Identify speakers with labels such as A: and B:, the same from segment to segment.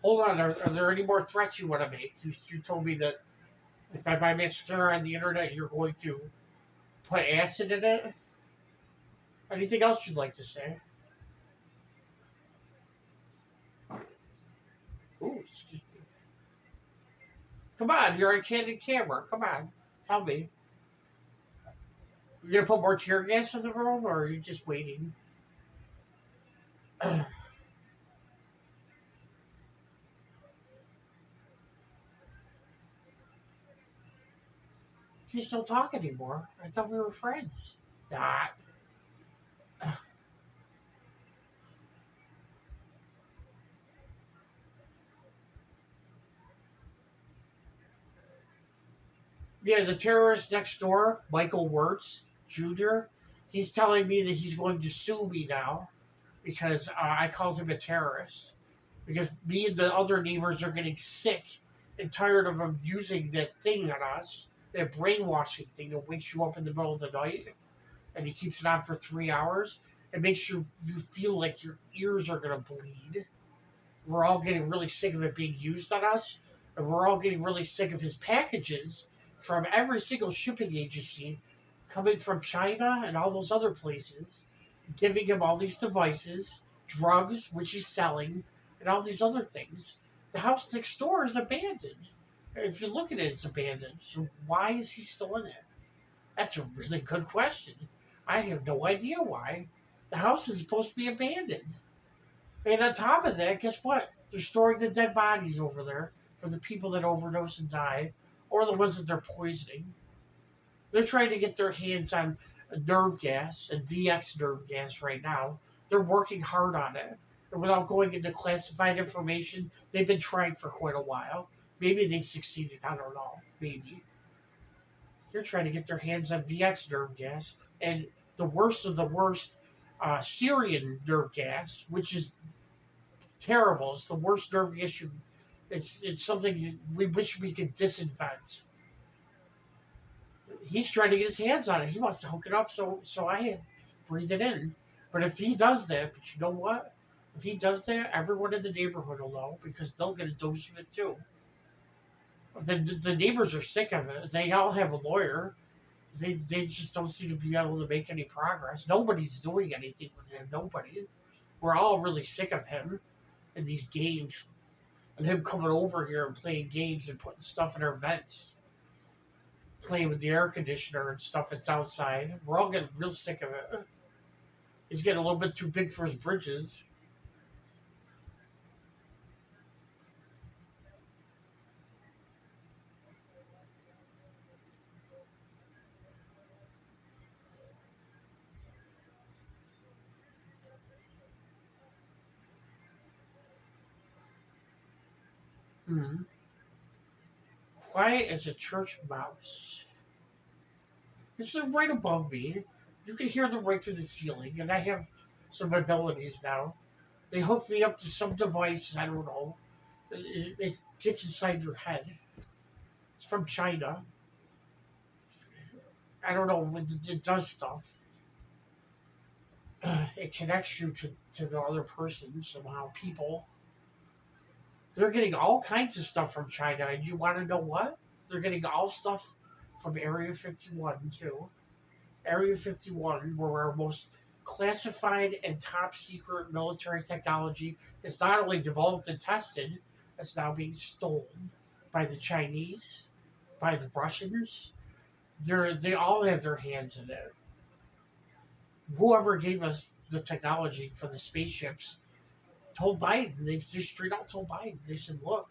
A: Hold on. Are there any more threats you want to make? You told me that if I buy mascara on the internet, you're going to put acid in it. Anything else you'd like to say? Ooh, excuse me. Come on, you're on candid camera. Come on, tell me. You're gonna put more tear gas in the room, or are you just waiting? You just don't talk anymore. I thought we were friends. Not. Yeah, the terrorist next door, Michael Wirtz Jr., he's telling me that he's going to sue me now because I called him a terrorist. Because me and the other neighbors are getting sick and tired of him using that thing on us, that brainwashing thing that wakes you up in the middle of the night, and he keeps it on for 3 hours. It makes you feel like your ears are going to bleed. We're all getting really sick of it being used on us, and we're all getting really sick of his packages from every single shipping agency coming from China and all those other places, giving him all these devices, drugs, which he's selling, and all these other things. The house next door is abandoned. If you look at it, it's abandoned. So why is he still in it? That's a really good question. I have no idea why. The house is supposed to be abandoned. And on top of that, guess what? They're storing the dead bodies over there for the people that overdose and die, or the ones that they're poisoning. They're trying to get their hands on nerve gas and VX nerve gas right now. They're working hard on it. And without going into classified information, they've been trying for quite a while. Maybe they've succeeded. I don't know. Maybe. They're trying to get their hands on VX nerve gas. And the worst of the worst, Syrian nerve gas, which is terrible. It's the worst nerve gas you. It's something we wish we could disinfect. He's trying to get his hands on it. He wants to hook it up, so I have breathe it in. But if he does that, but you know what? If he does that, everyone in the neighborhood will know because they'll get a dose of it too. The neighbors are sick of it. They all have a lawyer. They just don't seem to be able to make any progress. Nobody's doing anything with him. Nobody. We're all really sick of him and these games and him coming over here and playing games and putting stuff in our vents, playing with the air conditioner and stuff that's outside. We're all getting real sick of it. He's getting a little bit too big for his britches. Mm-hmm. Quiet as a church mouse. This is right above me. You can hear them right through the ceiling, and I have some abilities now. They hooked me up to some device, I don't know. It gets inside your head. It's from China. I don't know. It does stuff. It connects you to the other person somehow. People. They're getting all kinds of stuff from China, and you want to know what? They're getting all stuff from Area 51, too. Area 51, where our most classified and top secret military technology is not only developed and tested, it's now being stolen by the Chinese, by the Russians. They all have their hands in it. Whoever gave us the technology for the spaceships told Biden, they just straight out told Biden, they said, look,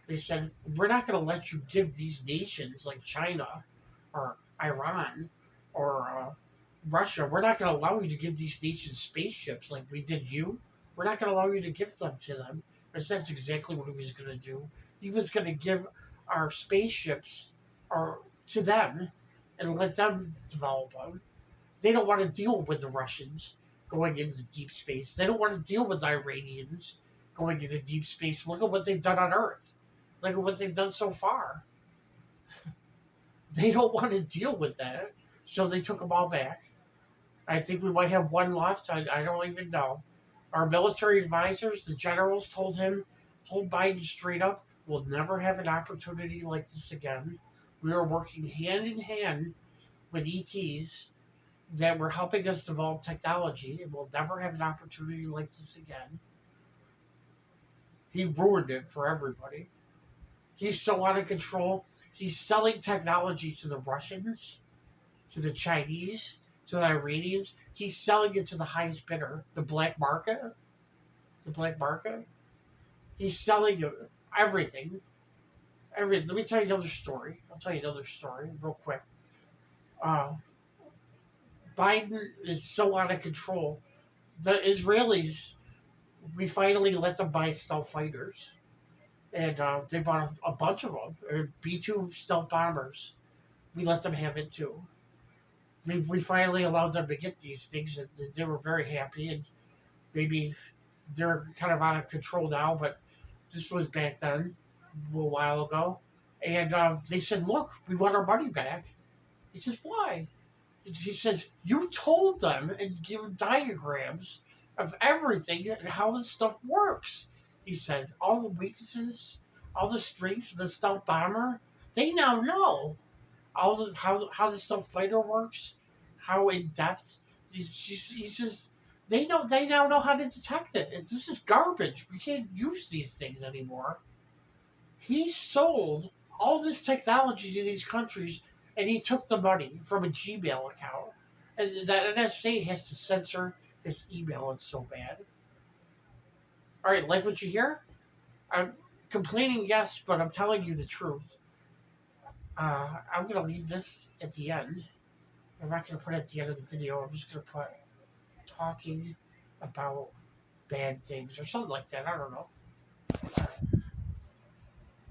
A: they said, we're not going to let you give these nations like China or Iran or Russia, we're not going to allow you to give these nations spaceships like we did you. We're not going to allow you to give them to them. Because that's exactly what he was going to do. He was going to give our spaceships to them and let them develop them. They don't want to deal with the Russians going into deep space. They don't want to deal with the Iranians going into deep space. Look at what they've done on Earth. Look at what they've done so far. They don't want to deal with that. So they took them all back. I think we might have one left. I don't even know. Our military advisors, the generals, told him told Biden straight up, we'll never have an opportunity like this again. We are working hand in hand with ETs that were helping us develop technology, and we'll never have an opportunity like this again. He ruined it for everybody. He's so out of control. He's selling technology to the Russians, to the Chinese, to the Iranians. He's selling it to the highest bidder, the black market. The black market. He's selling everything. Everything. Let me tell you another story. I'll tell you another story real quick. Uh, Biden is so out of control. The Israelis, we finally let them buy stealth fighters. And they bought a bunch of them. B-2 stealth bombers. We let them have it too. We finally allowed them to get these things, and they were very happy. And maybe they're kind of out of control now, but this was back then, a little while ago. And they said, look, we want our money back. He says, why? He says, you told them and given diagrams of everything and how this stuff works. He said, all the weaknesses, all the strengths of the stealth bomber, they now know. How the stealth fighter works, how in depth. He says, they now know how to detect it. This is garbage. We can't use these things anymore. He sold all this technology to these countries, and he took the money from a Gmail account. And that NSA has to censor his email. It's so bad. All right, like what you hear? I'm complaining, yes, but I'm telling you the truth. I'm going to leave this at the end. I'm not going to put it at the end of the video. I'm just going to put talking about bad things or something like that. I don't know.